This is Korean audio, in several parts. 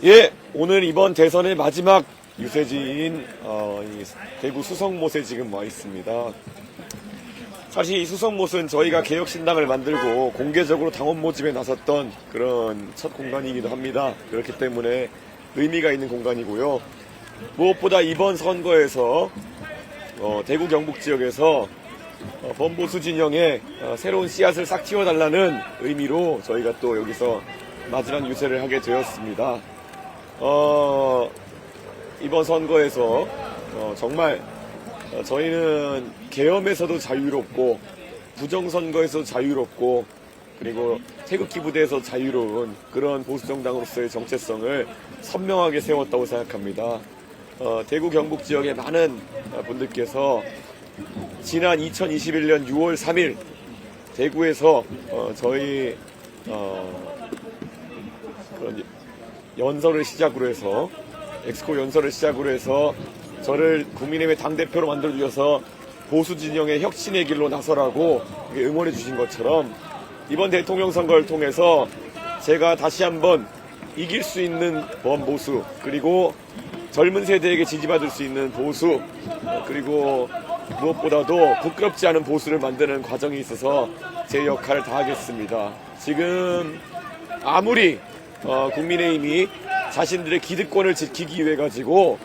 예, 오늘 이번 대선의 마지막 유세지인 이 대구 수성못에 지금 와 있습니다. 사실 이 수성못은 저희가 개혁신당을 만들고 공개적으로 당원 모집에 나섰던 그런 첫 공간이기도 합니다. 그렇기 때문에 의미가 있는 공간이고요. 무엇보다 이번 선거에서 대구 경북 지역에서 범보수 진영의 새로운 씨앗을 싹 틔워달라는 의미로 저희가 또 여기서 마지막 유세를 하게 되었습니다. 이번 선거에서 정말 저희는 계엄에서도 자유롭고 부정선거에서도 자유롭고 그리고 태극기 부대에서 자유로운 그런 보수정당으로서의 정체성을 선명하게 세웠다고 생각합니다. 대구 경북 지역의 많은 분들께서 지난 2021년 6월 3일 대구에서 저희 그런 연설을 시작으로 해서 엑스코 연설을 시작으로 해서 저를 국민의힘의 당대표로 만들어주셔서 보수진영의 혁신의 길로 나서라고 응원해 주신 것처럼 이번 대통령 선거를 통해서 제가 다시 한번 이길 수 있는 범보수 그리고 젊은 세대에게 지지받을 수 있는 보수 그리고 무엇보다도 부끄럽지 않은 보수를 만드는 과정에 있어서 제 역할을 다하겠습니다. 지금 아무리 국민의힘이 자신들의 기득권을 지키기 위해 가지고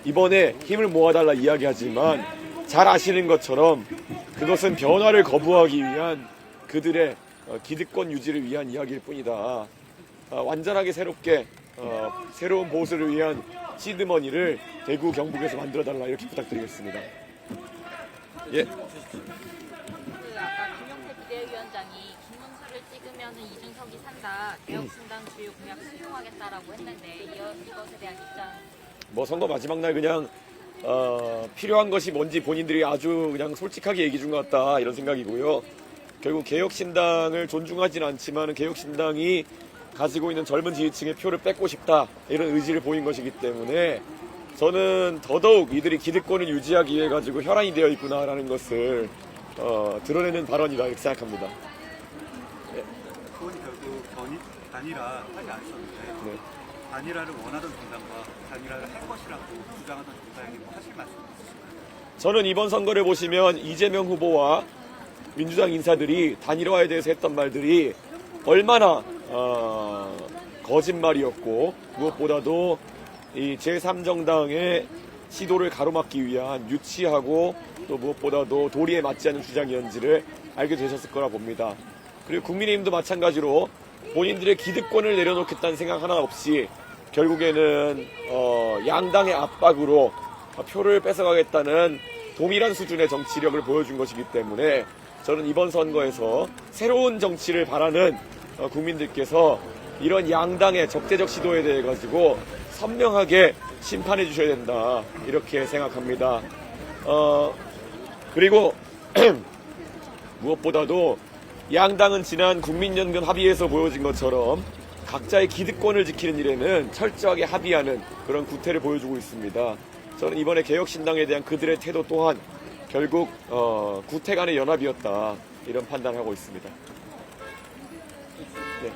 이번에 힘을 모아달라 이야기하지만 잘 아시는 것처럼 그것은 변화를 거부하기 위한 그들의 기득권 유지를 위한 이야기일 뿐이다. 완전하게 새롭게 새로운 보수를 위한 시드머니를 대구 경북에서 만들어달라 이렇게 부탁드리겠습니다. 예. 아까 김용태 비대위원장이 김문수를 찍으면 이준석이 산다. 개혁신당 주요 공약 수용하겠다라고 했는데 이것에 대한 입장. 뭐 선거 마지막 날 그냥 필요한 것이 뭔지 본인들이 아주 그냥 솔직하게 얘기 준 것 같다 이런 생각이고요. 결국 개혁신당을 존중하지는 않지만 개혁신당이 가지고 있는 젊은 지지층의 표를 뺏고 싶다 이런 의지를 보인 것이기 때문에 저는 더더욱 이들이 기득권을 유지하기 위해 가지고 혈안이 되어 있구나라는 것을 드러내는 발언이다 이렇게 생각합니다. 네. 그건 결국 단일화 하지 않았었는데 네. 단일화를 원하던 정당과 단일화를 할 것이라고 주장하던 정당에게 뭐 하실 말씀 있으신가요? 저는 이번 선거를 보시면 이재명 후보와 민주당 인사들이 단일화에 대해서 했던 말들이 얼마나 거짓말이었고 무엇보다도 이 제3정당의 시도를 가로막기 위한 유치하고 또 무엇보다도 도리에 맞지 않는 주장이었는지를 알게 되셨을 거라 봅니다. 그리고 국민의힘도 마찬가지로 본인들의 기득권을 내려놓겠다는 생각 하나 없이 결국에는 양당의 압박으로 표를 뺏어가겠다는 동일한 수준의 정치력을 보여준 것이기 때문에 저는 이번 선거에서 새로운 정치를 바라는 국민들께서 이런 양당의 적대적 시도에 대해 가지고 선명하게 심판해 주셔야 된다 이렇게 생각합니다. 그리고 무엇보다도 양당은 지난 국민연금 합의에서 보여진 것처럼 각자의 기득권을 지키는 일에는 철저하게 합의하는 그런 구태를 보여주고 있습니다. 저는 이번에 개혁신당에 대한 그들의 태도 또한 결국 구태 간의 연합이었다 이런 판단을 하고 있습니다. 네.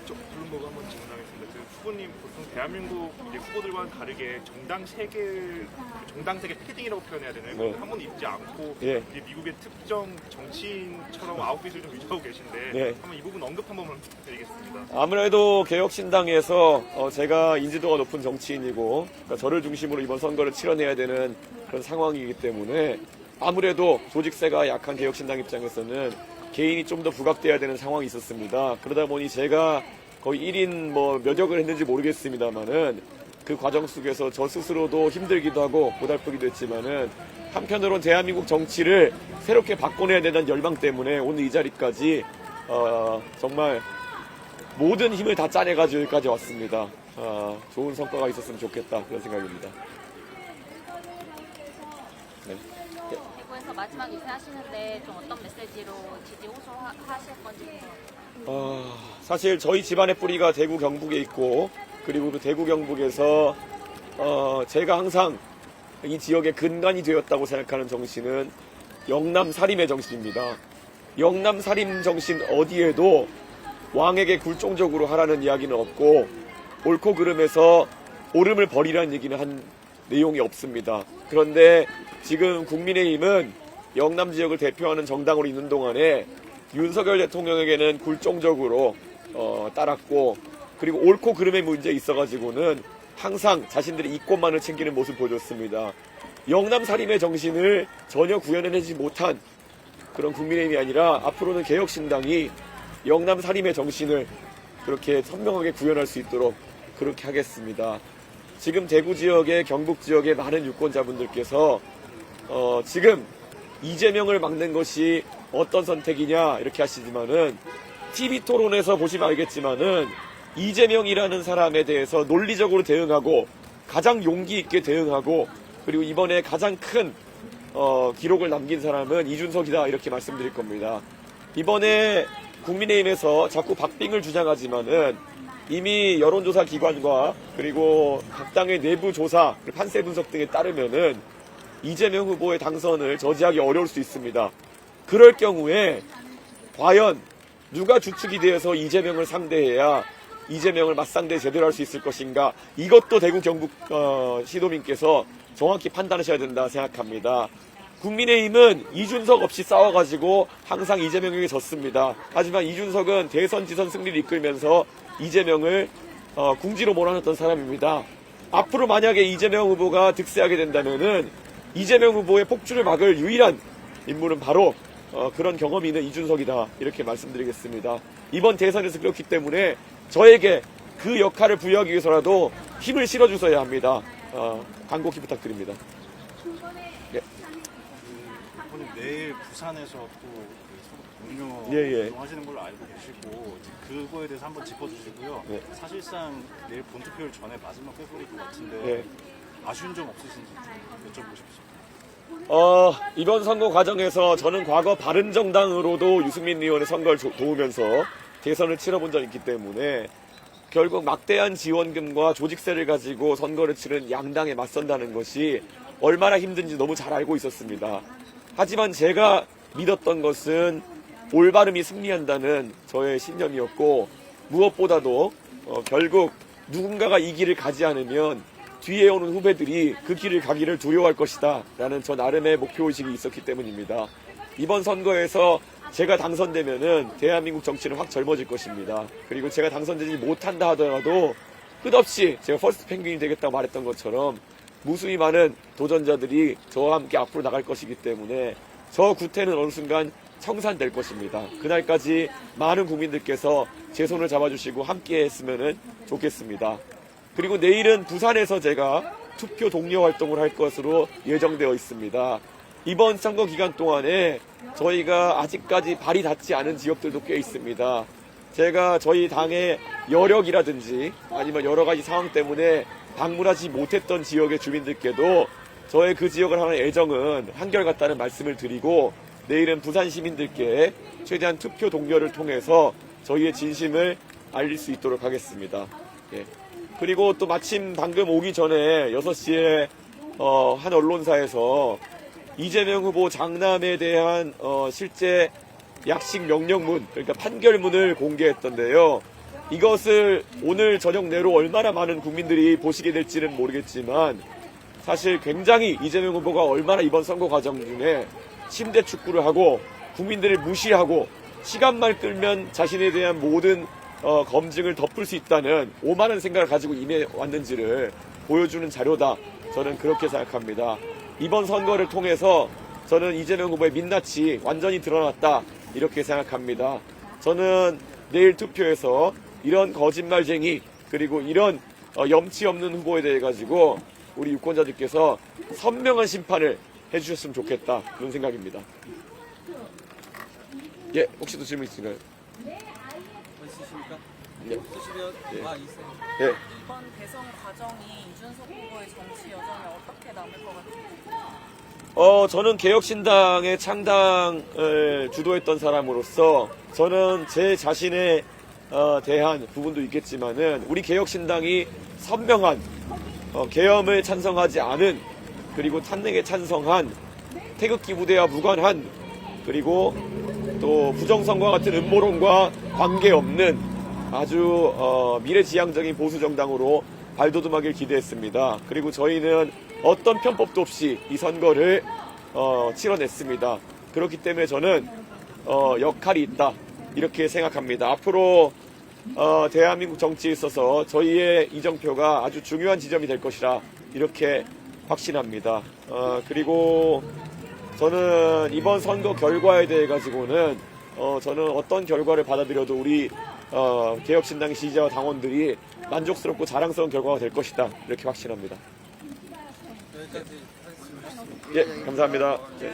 물론 보고 한번 질문하겠습니다. 후보님 보통 대한민국 이제 후보들과는 다르게 정당 세계 패딩이라고 표현해야 되나요? 네. 한 번도 입지 않고 예. 이제 미국의 특정 정치인처럼 아웃핏을 좀 유지하고 계신데 네. 한번 이 부분 언급 한 번만 부탁드리겠습니다. 아무래도 개혁신당에서 제가 인지도가 높은 정치인이고 그러니까 저를 중심으로 이번 선거를 치러내야 되는 그런 상황이기 때문에 아무래도 조직세가 약한 개혁신당 입장에서는 개인이 좀 더 부각돼야 되는 상황이 있었습니다. 그러다 보니 제가 거의 1인 몇 역을 했는지 모르겠습니다만은 그 과정 속에서 저 스스로도 힘들기도 하고 고달프기도 했지만은 한편으로는 대한민국 정치를 새롭게 바꿔내야 된다는 열망 때문에 오늘 이 자리까지 정말 모든 힘을 다 짜내가지고 여기까지 왔습니다. 좋은 성과가 있었으면 좋겠다 그런 생각입니다. 네. 대구에서 마지막 유세하시는데 좀 어떤 메시지로 지지 호소하실 건지 궁금합니다. 사실 저희 집안의 뿌리가 대구 경북에 있고 그리고 그 대구 경북에서 제가 항상 이 지역의 근간이 되었다고 생각하는 정신은 영남살림의 정신입니다. 영남살림 정신 어디에도 왕에게 굴종적으로 하라는 이야기는 없고 옳고 그름에서 옳음을 버리라는 얘기는 한 내용이 없습니다. 그런데 지금 국민의힘은 영남 지역을 대표하는 정당으로 있는 동안에 윤석열 대통령에게는 굴종적으로 따랐고, 그리고 옳고 그름의 문제에 있어가지고는 항상 자신들의 이권만을 챙기는 모습을 보여줬습니다. 영남 살림의 정신을 전혀 구현해내지 못한 그런 국민의힘이 아니라 앞으로는 개혁신당이 영남 살림의 정신을 그렇게 선명하게 구현할 수 있도록 그렇게 하겠습니다. 지금 대구 지역의 경북 지역의 많은 유권자분들께서 지금 이재명을 막는 것이 어떤 선택이냐 이렇게 하시지만은 TV 토론에서 보시면 알겠지만은 이재명이라는 사람에 대해서 논리적으로 대응하고 가장 용기 있게 대응하고 그리고 이번에 가장 큰 기록을 남긴 사람은 이준석이다 이렇게 말씀드릴 겁니다. 이번에 국민의힘에서 자꾸 박빙을 주장하지만은 이미 여론조사 기관과 그리고 각 당의 내부 조사, 판세 분석 등에 따르면은 이재명 후보의 당선을 저지하기 어려울 수 있습니다. 그럴 경우에 과연 누가 주축이 되어서 이재명을 상대해야 이재명을 맞상대 제대로 할 수 있을 것인가, 이것도 대구 경북 시도민께서 정확히 판단하셔야 된다 생각합니다. 국민의힘은 이준석 없이 싸워가지고 항상 이재명에게 졌습니다. 하지만 이준석은 대선 지선 승리를 이끌면서 이재명을 궁지로 몰아넣었던 사람입니다. 앞으로 만약에 이재명 후보가 득세하게 된다면은 이재명 후보의 폭주를 막을 유일한 인물은 바로 그런 경험이 있는 이준석이다 이렇게 말씀드리겠습니다. 이번 대선에서 그렇기 때문에 저에게 그 역할을 부여하기 위해서라도 힘을 실어주셔야 합니다. 간곡히 부탁드립니다. 네. 오늘 내일 부산에서 또 동료 예. 하시는 걸로 알고 계시고 그거에 대해서 한번 짚어주시고요. 네. 사실상 내일 본투표일 전에 마지막 회고일 것 같은데 네. 아쉬운 점 없으신지 좀 여쭤보고 싶습니다. 이번 선거 과정에서 저는 과거 바른정당으로도 유승민 의원의 선거를 도우면서 대선을 치러본 적이 있기 때문에 결국 막대한 지원금과 조직세를 가지고 선거를 치른 양당에 맞선다는 것이 얼마나 힘든지 너무 잘 알고 있었습니다. 하지만 제가 믿었던 것은 올바름이 승리한다는 저의 신념이었고, 무엇보다도 결국 누군가가 이 길을 가지 않으면 뒤에 오는 후배들이 그 길을 가기를 두려워할 것이다 라는 저 나름의 목표의식이 있었기 때문입니다. 이번 선거에서 제가 당선되면은 대한민국 정치는 확 젊어질 것입니다. 그리고 제가 당선되지 못한다 하더라도 끝없이 제가 퍼스트 펭귄이 되겠다고 말했던 것처럼 무수히 많은 도전자들이 저와 함께 앞으로 나갈 것이기 때문에 저 구태는 어느 순간 청산될 것입니다. 그날까지 많은 국민들께서 제 손을 잡아주시고 함께 했으면 좋겠습니다. 그리고 내일은 부산에서 제가 투표 동료 활동을 할 것으로 예정되어 있습니다. 이번 선거 기간 동안에 저희가 아직까지 발이 닿지 않은 지역들도 꽤 있습니다. 제가 저희 당의 여력이라든지 아니면 여러 가지 상황 때문에 방문하지 못했던 지역의 주민들께도 저의 그 지역을 하는 애정은 한결같다는 말씀을 드리고, 내일은 부산 시민들께 최대한 투표 동료를 통해서 저희의 진심을 알릴 수 있도록 하겠습니다. 예. 그리고 또 마침 방금 오기 전에 6시에 한 언론사에서 이재명 후보 장남에 대한 실제 약식 명령문, 그러니까 판결문을 공개했던데요. 이것을 오늘 저녁 내로 얼마나 많은 국민들이 보시게 될지는 모르겠지만 사실 굉장히 이재명 후보가 얼마나 이번 선거 과정 중에 침대 축구를 하고 국민들을 무시하고 시간만 끌면 자신에 대한 모든 검증을 덮을 수 있다는 오만한 생각을 가지고 임해왔는지를 보여주는 자료다. 저는 그렇게 생각합니다. 이번 선거를 통해서 저는 이재명 후보의 민낯이 완전히 드러났다 이렇게 생각합니다. 저는 내일 투표에서 이런 거짓말쟁이 그리고 이런 염치 없는 후보에 대해 가지고 우리 유권자들께서 선명한 심판을 해주셨으면 좋겠다 그런 생각입니다. 예, 혹시 또 질문 있으신가요? 있으십니까? 예. 없으시면 예. 있어요. 예. 이번 대선 과정이 이준석 후보의 정치 여정에 어떻게 남을 것 같아요? 저는 개혁신당의 창당을 주도했던 사람으로서 저는 제 자신에 대한 부분도 있겠지만은 우리 개혁신당이 선명한 계엄을 찬성하지 않은, 그리고 탄핵에 찬성한, 태극기 부대와 무관한, 그리고 또 부정선거 같은 음모론과 관계없는 아주 미래지향적인 보수 정당으로 발돋움하길 기대했습니다. 그리고 저희는 어떤 편법도 없이 이 선거를 치러냈습니다. 그렇기 때문에 저는 역할이 있다 이렇게 생각합니다. 앞으로 대한민국 정치에 있어서 저희의 이정표가 아주 중요한 지점이 될 것이라 이렇게 확신합니다. 그리고 저는 이번 선거 결과에 대해 가지고는 저는 어떤 결과를 받아들여도 우리 개혁신당 지지자와 당원들이 만족스럽고 자랑스러운 결과가 될 것이다 이렇게 확신합니다. 예, 감사합니다. 예.